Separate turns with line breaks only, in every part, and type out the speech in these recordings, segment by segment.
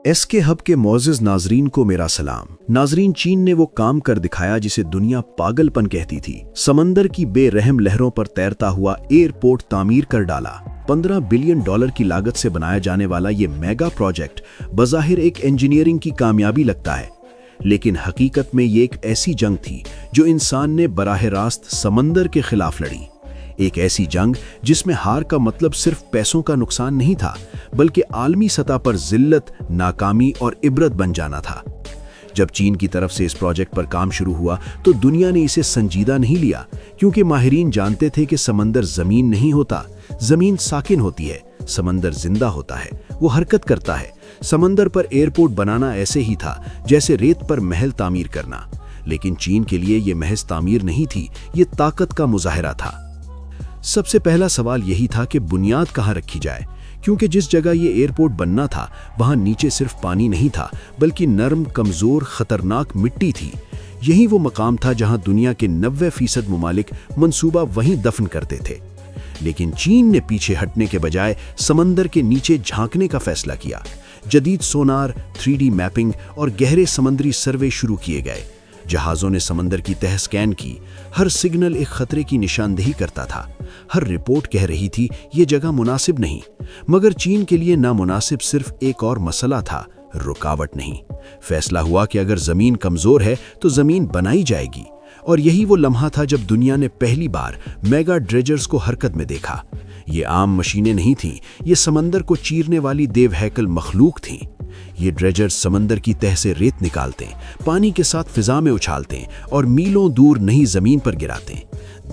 S کے hub کے معزز ناظرین کو میرا سلام۔ ناظرین، چین نے وہ کام کر دکھایا جسے دنیا پاگل پن کہتی تھی۔ سمندر کی بے رحم لہروں پر تیرتا ہوا ایئرپورٹ تعمیر کر ڈالا۔ $15 بلین کی لاگت سے بنایا جانے والا یہ میگا پروجیکٹ بظاہر ایک انجینئرنگ کی کامیابی لگتا ہے، لیکن حقیقت میں یہ ایک ایسی جنگ تھی جو انسان نے براہ راست سمندر کے خلاف لڑی۔ ایک ایسی جنگ جس میں ہار کا مطلب صرف پیسوں کا نقصان نہیں تھا، بلکہ عالمی سطح پر ذلت، ناکامی اور عبرت بن جانا تھا۔ جب چین کی طرف سے اس پروجیکٹ پر کام شروع ہوا تو دنیا نے اسے سنجیدہ نہیں لیا، کیونکہ ماہرین جانتے تھے کہ سمندر زمین نہیں ہوتا، زمین ساکن ہوتی ہے، سمندر زندہ ہوتا ہے، وہ حرکت کرتا ہے۔ سمندر پر ایئرپورٹ بنانا ایسے ہی تھا جیسے ریت پر محل تعمیر کرنا، لیکن چین کے لیے یہ محض تعمیر نہیں تھی، یہ طاقت کا مظاہرہ تھا۔ سب سے پہلا سوال یہی تھا کہ بنیاد کہاں رکھی جائے، کیونکہ جس جگہ یہ ایئرپورٹ بننا تھا وہاں نیچے صرف پانی نہیں تھا، بلکہ نرم، کمزور، خطرناک مٹی تھی۔ یہی وہ مقام تھا جہاں دنیا کے 90% ممالک منصوبہ وہیں دفن کرتے تھے۔ لیکن چین نے پیچھے ہٹنے کے بجائے سمندر کے نیچے جھانکنے کا فیصلہ کیا۔ جدید سونار، 3D میپنگ اور گہرے سمندری سروے شروع کیے گئے۔ جہازوں نے سمندر کی تہہ سکین کی، ہر سگنل ایک خطرے کی نشاندہی کرتا تھا، ہر رپورٹ کہہ رہی تھی یہ جگہ مناسب نہیں۔ مگر چین کے لیے نامناسب صرف ایک اور مسئلہ تھا، رکاوٹ نہیں۔ فیصلہ ہوا کہ اگر زمین کمزور ہے تو زمین بنائی جائے گی، اور یہی وہ لمحہ تھا جب دنیا نے پہلی بار میگا ڈریجرز کو حرکت میں دیکھا۔ یہ عام مشینیں نہیں تھیں، یہ سمندر کو چیرنے والی دیو ہیکل مخلوق تھیں۔ یہ ڈریجرز سمندر کی تہہ سے ریت نکالتے، پانی کے ساتھ فضا میں اچھالتے اور میلوں دور نئی زمین پر گراتے۔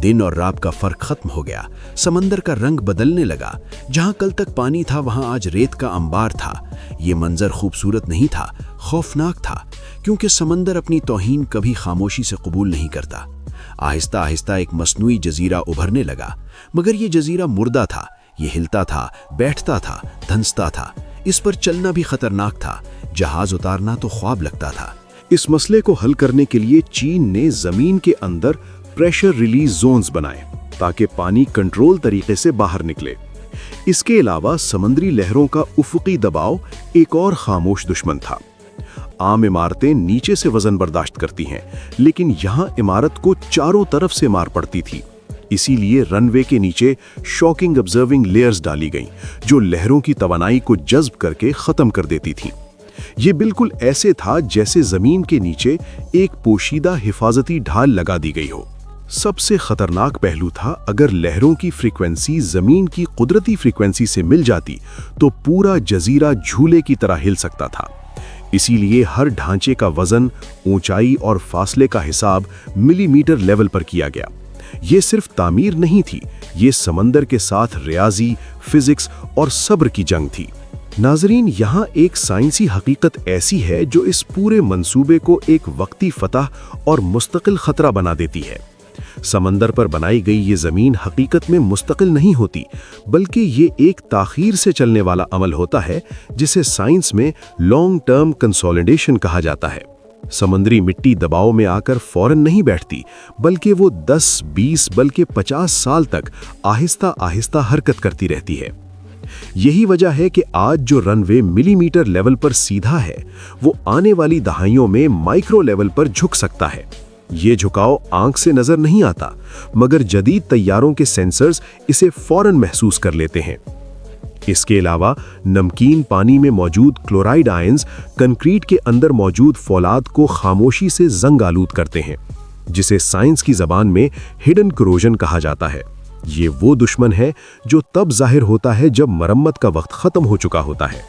دن اور رات کا فرق ختم ہو گیا، سمندر کا رنگ بدلنے لگا۔ جہاں کل تک پانی تھا وہاں آج ریت کا انبار تھا۔ یہ منظر خوبصورت نہیں تھا، خوفناک تھا، کیونکہ سمندر اپنی توہین کبھی خاموشی سے قبول نہیں کرتا۔ آہستہ آہستہ ایک مصنوعی جزیرہ ابھرنے لگا، مگر یہ جزیرہ مردہ تھا، یہ ہلتا تھا، بیٹھتا تھا، دھنستا تھا۔ اس پر چلنا بھی خطرناک تھا، جہاز اتارنا تو خواب لگتا تھا۔
اس مسئلے کو حل کرنے کے لیے چین نے زمین کے اندر پریشر ریلیز زونز بنائے تاکہ پانی کنٹرول طریقے سے باہر نکلے۔ اس کے علاوہ سمندری لہروں کا افقی دباؤ ایک اور خاموش دشمن تھا۔ عام عمارتیں نیچے سے وزن برداشت کرتی ہیں، لیکن یہاں عمارت کو چاروں طرف سے مار پڑتی تھی۔ اسی لیے رن وے کے نیچے شاکنگ آبزرونگ لیئرز ڈالی گئیں جو لہروں کی توانائی کو جذب کر کے ختم کر دیتی تھیں۔ یہ بالکل ایسے تھا جیسے زمین کے نیچے ایک پوشیدہ حفاظتی ڈھال لگا دی گئی ہو۔ سب سے خطرناک پہلو تھا اگر لہروں کی فریکوینسی زمین کی قدرتی فریکوینسی سے مل جاتی تو پورا جزیرہ جھولے کی طرح ہل سکتا تھا۔ اسی لیے ہر ڈھانچے کا وزن، اونچائی اور فاصلے کا حساب ملی میٹر لیول پر کیا گیا۔ یہ صرف تعمیر نہیں تھی، یہ سمندر کے ساتھ ریاضی، فزکس اور صبر کی جنگ تھی۔ ناظرین، یہاں ایک سائنسی حقیقت ایسی ہے جو اس پورے منصوبے کو ایک وقتی فتح اور مستقل خطرہ بنا دیتی ہے۔ سمندر پر بنائی گئی یہ زمین حقیقت میں مستقل نہیں ہوتی، بلکہ یہ ایک تاخیر سے چلنے والا عمل ہوتا ہے جسے سائنس میں لانگ ٹرم کنسولیڈیشن کہا جاتا ہے۔ سمندری مٹی دباؤ میں آ کر فوراً نہیں بیٹھتی، بلکہ وہ 10، 20 بلکہ 50 سال تک آہستہ آہستہ حرکت کرتی رہتی ہے۔ یہی وجہ ہے کہ آج جو رن وے ملی میٹر لیول پر سیدھا ہے، وہ آنے والی دہائیوں میں مائکرو لیول پر جھک سکتا ہے۔ یہ جھکاؤ آنکھ سے نظر نہیں آتا، مگر جدید طیاروں کے سینسرز اسے فوراً محسوس کر لیتے ہیں۔ اس کے علاوہ نمکین پانی میں موجود کلورائڈ آئنز کنکریٹ کے اندر موجود فولاد کو خاموشی سے زنگ آلود کرتے ہیں، جسے سائنس کی زبان میں ہڈن کروژن کہا جاتا ہے۔ یہ وہ دشمن ہے جو تب ظاہر ہوتا ہے جب مرمت کا وقت ختم ہو چکا ہوتا ہے۔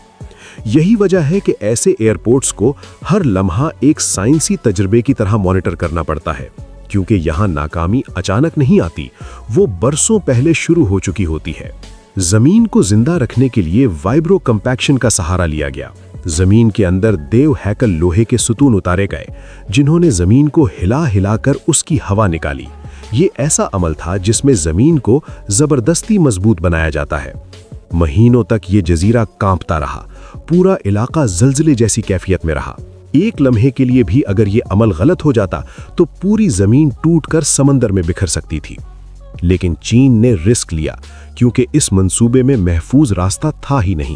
یہی وجہ ہے کہ ایسے ایئرپورٹس کو ہر لمحہ ایک سائنسی تجربے کی طرح مانیٹر کرنا پڑتا ہے، کیونکہ یہاں ناکامی اچانک نہیں آتی، وہ برسوں پہلے شروع ہو چکی ہوتی ہے۔ زمین کو زندہ رکھنے کے لیے وائبرو کمپیکشن کا سہارا لیا گیا۔ زمین کے اندر دیو ہیکل لوہے کے ستون اتارے گئے، جنہوں نے زمین کو ہلا ہلا کر اس کی ہوا نکالی۔ یہ ایسا عمل تھا جس میں زمین کو زبردستی مضبوط بنایا جاتا ہے۔ مہینوں تک یہ جزیرہ کانپتا رہا، پورا علاقہ زلزلے جیسی کیفیت میں رہا۔ ایک لمحے کے لیے بھی اگر یہ عمل غلط ہو جاتا تو پوری زمین ٹوٹ کر سمندر میں بکھر سکتی تھی۔ لیکن چین نے رسک لیا، کیونکہ اس منصوبے میں محفوظ راستہ تھا ہی نہیں۔